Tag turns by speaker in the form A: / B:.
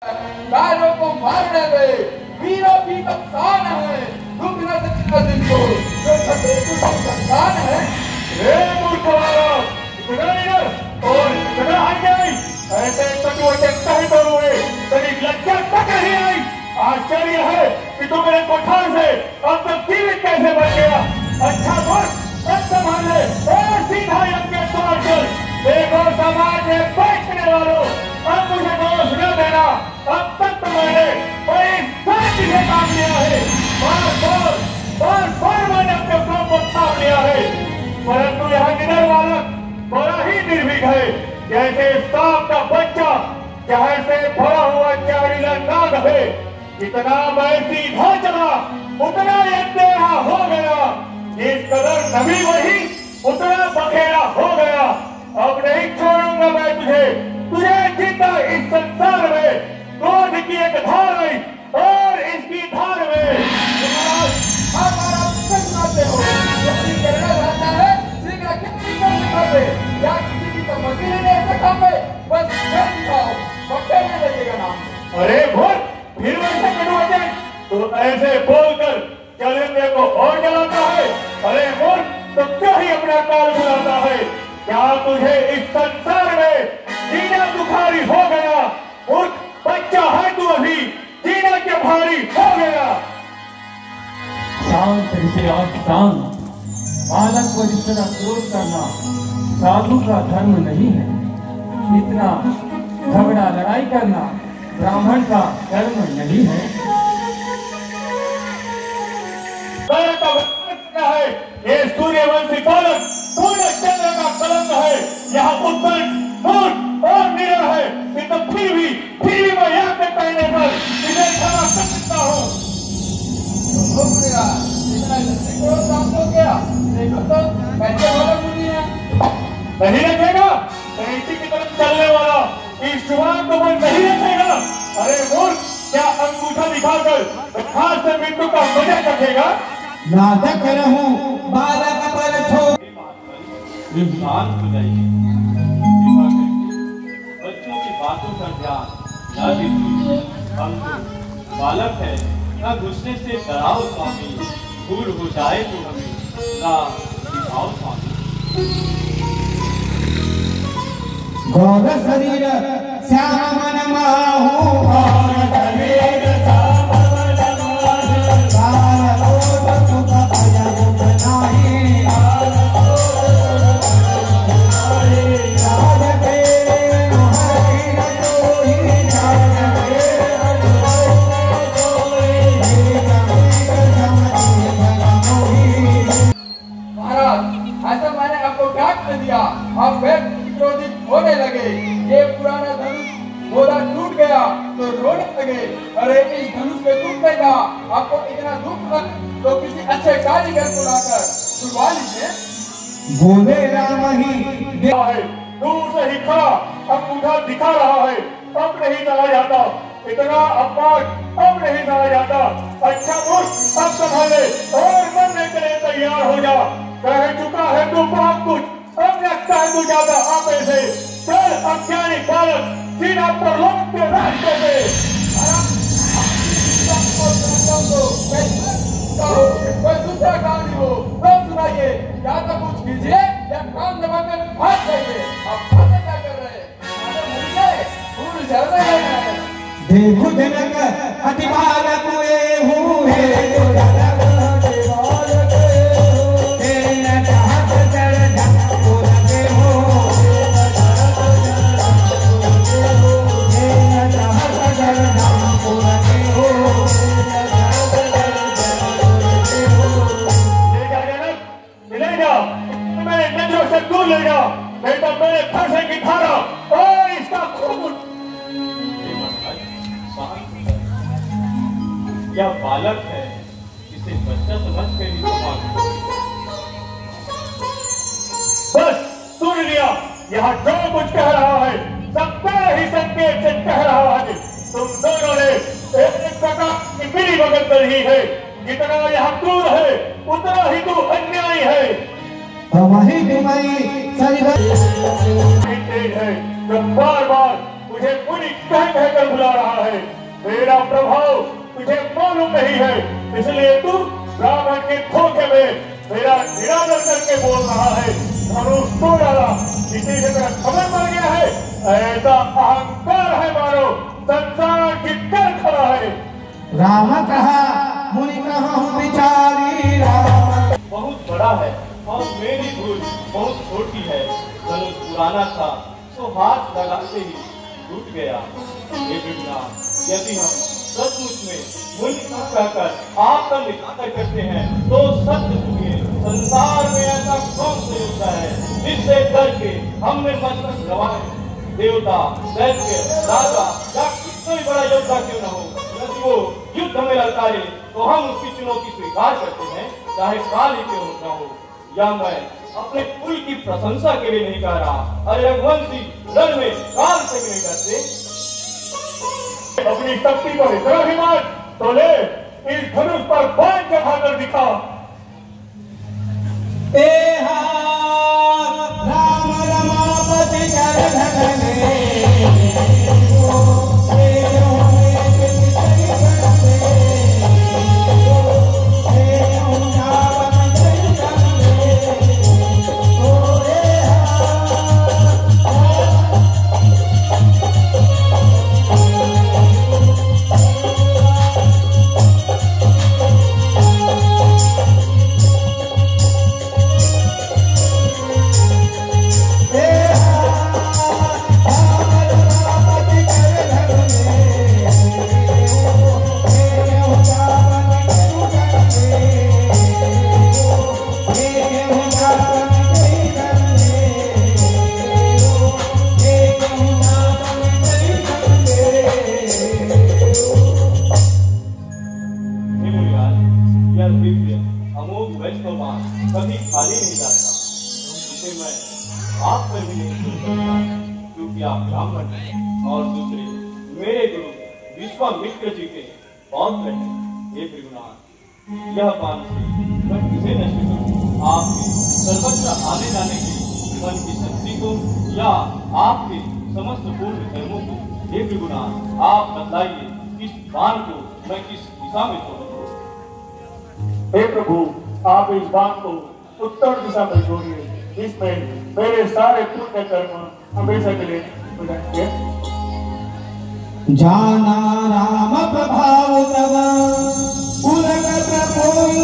A: गायों को मारने में वीरों की कप्तान है, दुख न सकता जिनको जो छत्री की संतान है।
B: रे मूर्खवारा, इतना नहीं और इतना अन्याय, ऐसे कटु वचन कहे तो हुए, तेरी लज्जा तक नहीं आई। आश्चर्य है कि तू मेरे कोठार से अब तक जीवित कैसे बच गया। अच्छा बोल, अब संभाले और सीधा यज्ञ के द्वार चल। देखो समाज में बैठने वालों, अब मुझे दोष न देना। अब तक तो मैंने बड़ी शांति से काम लिया है, बार मैंने अपने काम को थाम लिया है, परंतु यहाँ निडर बालक बड़ा ही निर्भीक है, जैसे सांप का बच्चा जहर से भरा हुआ जहरीला नाग है। जितना मैं सीधा चला उतना यज्ञ हो गया, जिस कदर नमी वही उतना बखेड़ा हो गया। अब नहीं छोड़ूंगा मैं तुझे जिंदा इस संसार में। क्रोध की एक धार है और इसकी धार में
A: हमारा सुनाते हो अपनी करना रहता है, शीघ्र किसी को दिखा दे या किसी की सम्मति नहीं ऐसे काम में बस कर दिखाओ, बच्चे में लगेगा नाम।
B: अरे बोल, फिर वैसे कटु वचन तो ऐसे बोलकर जलेंद्र को और जलाता है। अरे बोल, तो क्यों ही अपना काल बुलाता है। क्या तुझे इस संसार में जीना दुखारी हो गया। मूर्ख बच्चा है तू, अभी जीना के भारी हो गया।
C: शांत ऋषि आप शांत। बालक को इस तरह क्रोध करना साधु का धर्म नहीं है। इतना झगड़ा लड़ाई करना ब्राह्मण का धर्म नहीं है।
B: है ये सूर्यवंशी बालक सूर्य चंद्र का कलंक है। यहाँ उत्तर मूर्ख और निडर है, तो फिर भी मैं यहाँ पे कहने पर इसे क्षमा कर सकता हूँ। नहीं रखेगा इसी की तरफ चलने वाला इस जुबान को मन नहीं रखेगा। अरे मूर्ख, क्या अंगूठा दिखाकर खास से मृत्यु का मजा रखेगा।
D: नाटक रहूं बालक पर छोड़
E: शांत हो जाइए। बच्चों की बातों पर ध्यान न दीजिए। हम बालक है, न घुसने से डराओ स्वामी, दूर हो जाए तो हमें ना दिखाओ स्वामी।
D: गौर शरीर श्याम मन माहू
A: आप फिर क्रोधित होने लगे। ये पुराना धनुष बोला टूट गया तो रोने लगे। अरे इस धनुष पे टूटेगा, आपको इतना दुख लग तो किसी अच्छे कारीगर को लाकर छुड़वा लीजिए।
D: बोले राम ही
B: है, दूर से ही खड़ा अंगूठा दिखा रहा है। अब नहीं चला जाता, इतना अपमान अब नहीं चला जाता। अच्छा मूर्ख, अब संभाले और मरने के लिए तैयार हो जा। कह चुका है तू बहुत कुछ, अब लगता है तू ज्यादा आपे से। चल अज्ञानी बालक, सीधा परलोक के रास्ते पे।
A: कोई दूसरा काम नहीं हो तो सुनाइए, या तो कुछ कीजिए या काम दबा कर भाग जाइए। आप भागे क्या कर रहे हैं? भूल चल रहे हैं।
D: देखो जनक अति बालक हुए
B: दूर ले जाओ, नहीं तो मेरे घर से की धारा और इसका खून।
E: यह बालक है, इसे बच्चा समझ के नहीं मांगो।
B: बस सुन लिया, यहाँ जो कुछ कह रहा है सब मेरे ही संकेत से कह रहा है। तुम दोनों ने एक प्रकार की मेरी मदद कर रही है। जितना यहाँ क्रूर है उतना ही तू अन्यायी है।
D: वही तुम्हारी
B: है जब बार बार मुझे पूरी कह कहकर कर बुला रहा है। मेरा प्रभाव तुझे मालूम नहीं है, इसलिए तू ब्राह्मण के धोखे में मेरा निरादर करके बोल रहा है। धनुष तोड़ डाला, किसी से मेरा खबर पड़ गया है, ऐसा अहंकार है मानो संसार की कर खड़ा है।
D: राम कहा मुनि कहूँ बिचारी राम।
E: बहुत बड़ा है और मेरी भूल बहुत छोटी है। धनुष पुराना था तो हाथ लगाते ही टूट गया। ये बिगड़ा, यदि हम सचमुच में मुनि कहकर आपका निकाला करते हैं तो सत्य सुनिए, संसार में ऐसा कौन सा योद्धा है जिससे डर के हमने मस्तक गवाए। देवता, दैत्य, राजा या कितना भी बड़ा योद्धा क्यों न हो, यदि वो युद्ध में ललकारे तो हम उसकी चुनौती स्वीकार करते हैं, चाहे काल ही क्यों न हो। या मैं अपने कुल की प्रशंसा के लिए नहीं कह रहा। अरे रघुवंशी रण में काल से भी नहीं डरते।
B: अपनी शक्ति पर इतना अभिमान तो ले, इस धनुष पर बाण चढ़ाकर दिखा।
D: राम रमापति कर धने
E: कभी खाली नहीं जाता। इसे मैं आप पर भी नहीं सोच सकता, क्योंकि आप ब्राह्मण हैं और दूसरे मेरे गुरु विश्वामित्र जी के पौत्र हैं। हे भृगुनाथ, यह बाण से मैं किसे नष्ट करूं? आपके सर्वत्र आने जाने की मन की शक्ति को या आपके समस्त पूर्ण धर्मों को? हे भृगुनाथ, आप बतलाइए, इस बाण को मैं किस दिशा में छोड़ूं?
B: हे प्रभु, आप इस बाण को उत्तर दिशा में छोड़िए, इसमें मेरे सारे पुण्य कर्म हमेशा के लिए हो जाएंगे।
D: जाना राम प्रभाव तब उलगत बोल